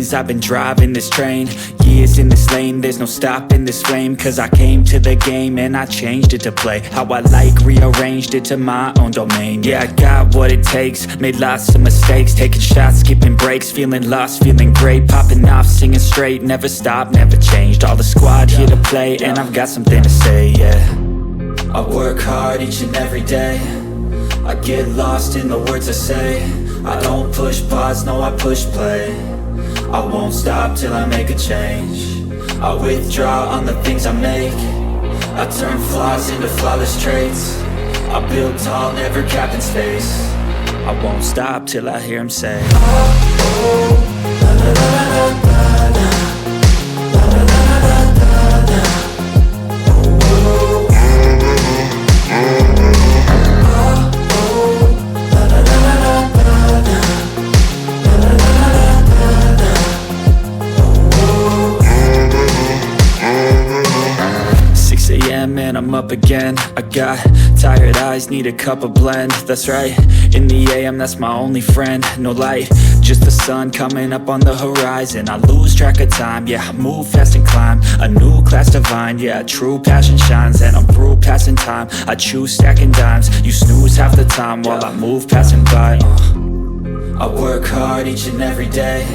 things. I've been driving this train, years in this lane. There's no stopping this flame, cause I came to the game and I changed it to play how I like, rearranged it to my own domain. Yeah, I got what it takes, made lots of mistakes, taking shots, skipping breaks, feeling lost, feeling great, popping off, singing straight, never stopped, never changed. All the squad here to play, and I've got something to say, yeah. I work hard each and every day, I get lost in the words I say. I don't push pause, no I push play. I won't stop till I make a change. I withdraw on the things I make. I turn flaws into flawless traits. I build tall, never capped in space. I won't stop till I hear him say, oh, oh, la la la la la la, la la la la la la, oh, oh, and I'm up again. I got tired eyes, need a cup of blend. That's right, in the AM, that's my only friend. No light, just the sun coming up on the horizon. I lose track of time, yeah, I move fast and climb a new class divine, yeah, true passion shines. And I'm through passing time, I choose stacking dimes. You snooze half the time while I move passing by. I work hard each and every day,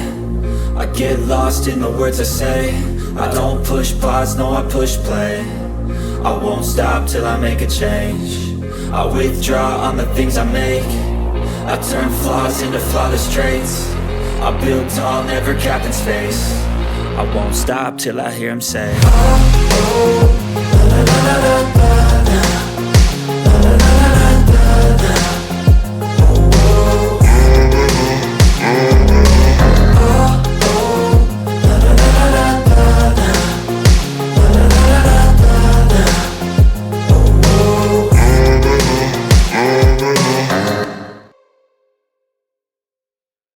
I get lost in the words I say. I don't push pause, no I push play. I won't stop till I make a change. I withdraw on the things I make. I turn flaws into flawless traits. I build tall, never capped in space. I won't stop till I hear him say, oh, oh, la la la la la.